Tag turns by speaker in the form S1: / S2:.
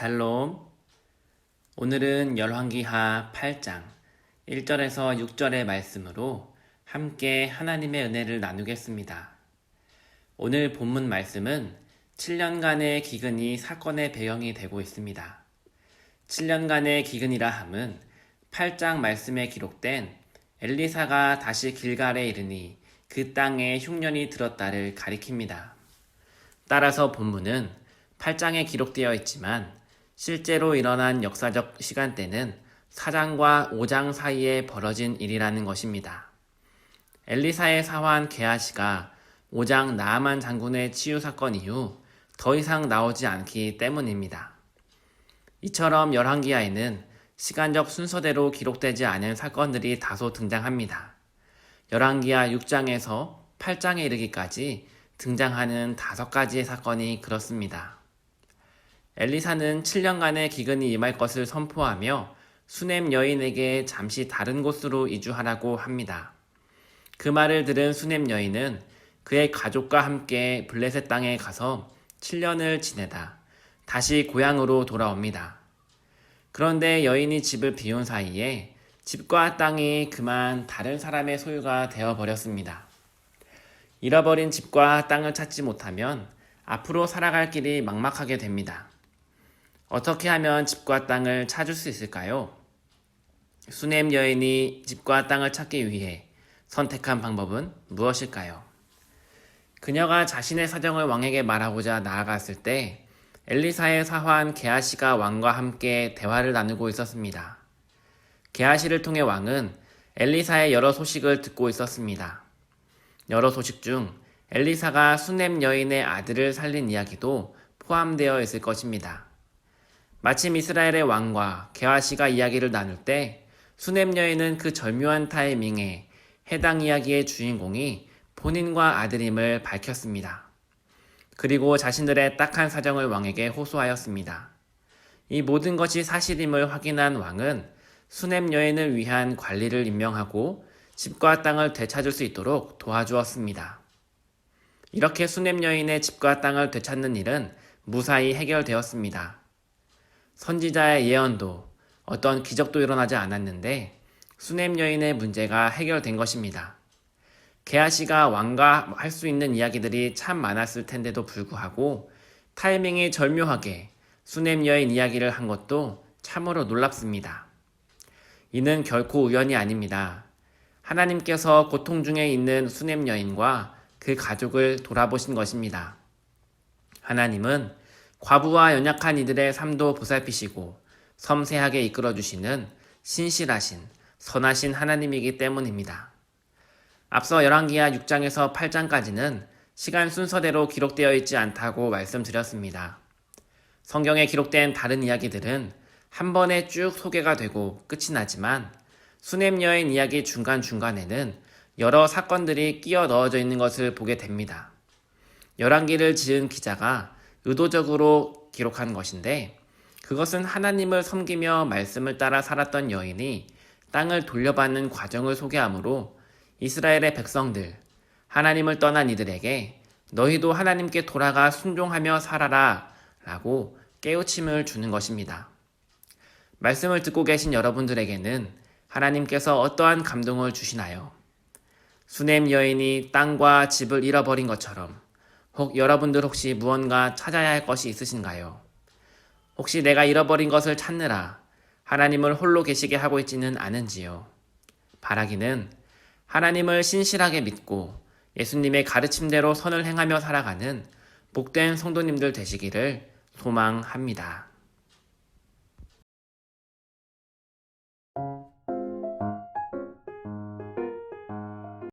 S1: 샬롬. 오늘은 열왕기하 8장 1절에서 6절의 말씀으로 함께 하나님의 은혜를 나누겠습니다. 오늘 본문 말씀은 7년간의 기근이 사건의 배경이 되고 있습니다. 7년간의 기근이라 함은 8장 말씀에 기록된 엘리사가 다시 길갈에 이르니 그 땅에 흉년이 들었다를 가리킵니다. 따라서 본문은 8장에 기록되어 있지만 실제로 일어난 역사적 시간대는 4장과 5장 사이에 벌어진 일이라는 것입니다. 엘리사의 사환 게하시가 5장 나아만 장군의 치유 사건 이후 더 이상 나오지 않기 때문입니다. 이처럼 열왕기하에는 시간적 순서대로 기록되지 않은 사건들이 다소 등장합니다. 열왕기하 6장에서 8장에 이르기까지 등장하는 5가지의 사건이 그렇습니다. 엘리사는 7년간의 기근이 임할 것을 선포하며 수넴 여인에게 잠시 다른 곳으로 이주하라고 합니다. 그 말을 들은 수넴 여인은 그의 가족과 함께 블레셋 땅에 가서 7년을 지내다 다시 고향으로 돌아옵니다. 그런데 여인이 집을 비운 사이에 집과 땅이 그만 다른 사람의 소유가 되어버렸습니다. 잃어버린 집과 땅을 찾지 못하면 앞으로 살아갈 길이 막막하게 됩니다. 어떻게 하면 집과 땅을 찾을 수 있을까요? 수넴 여인이 집과 땅을 찾기 위해 선택한 방법은 무엇일까요? 그녀가 자신의 사정을 왕에게 말하고자 나아갔을 때 엘리사의 사환 게하시가 왕과 함께 대화를 나누고 있었습니다. 게하시를 통해 왕은 엘리사의 여러 소식을 듣고 있었습니다. 여러 소식 중 엘리사가 수넴 여인의 아들을 살린 이야기도 포함되어 있을 것입니다. 마침 이스라엘의 왕과 게하시가 이야기를 나눌 때 수넴 여인은 그 절묘한 타이밍에 해당 이야기의 주인공이 본인과 아들임을 밝혔습니다. 그리고 자신들의 딱한 사정을 왕에게 호소하였습니다. 이 모든 것이 사실임을 확인한 왕은 수넴 여인을 위한 관리를 임명하고 집과 땅을 되찾을 수 있도록 도와주었습니다. 이렇게 수넴 여인의 집과 땅을 되찾는 일은 무사히 해결되었습니다. 선지자의 예언도 어떤 기적도 일어나지 않았는데 수넴 여인의 문제가 해결된 것입니다. 게하시가 왕과 할 수 있는 이야기들이 참 많았을 텐데도 불구하고 타이밍이 절묘하게 수넴 여인 이야기를 한 것도 참으로 놀랍습니다. 이는 결코 우연이 아닙니다. 하나님께서 고통 중에 있는 수넴 여인과 그 가족을 돌아보신 것입니다. 하나님은 과부와 연약한 이들의 삶도 보살피시고 섬세하게 이끌어주시는 신실하신 선하신 하나님이기 때문입니다. 앞서 열왕기하 6장에서 8장까지는 시간 순서대로 기록되어 있지 않다고 말씀드렸습니다. 성경에 기록된 다른 이야기들은 한 번에 쭉 소개가 되고 끝이 나지만 수넴 여인 이야기 중간중간에는 여러 사건들이 끼어 넣어져 있는 것을 보게 됩니다. 열왕기를 지은 기자가 의도적으로 기록한 것인데 그것은 하나님을 섬기며 말씀을 따라 살았던 여인이 땅을 돌려받는 과정을 소개하므로 이스라엘의 백성들, 하나님을 떠난 이들에게 너희도 하나님께 돌아가 순종하며 살아라 라고 깨우침을 주는 것입니다. 말씀을 듣고 계신 여러분들에게는 하나님께서 어떠한 감동을 주시나요? 수넴 여인이 땅과 집을 잃어버린 것처럼 혹 여러분들 혹시 무언가 찾아야 할 것이 있으신가요? 혹시 내가 잃어버린 것을 찾느라 하나님을 홀로 계시게 하고 있지는 않은지요? 바라기는 하나님을 신실하게 믿고 예수님의 가르침대로 선을 행하며 살아가는 복된 성도님들 되시기를 소망합니다.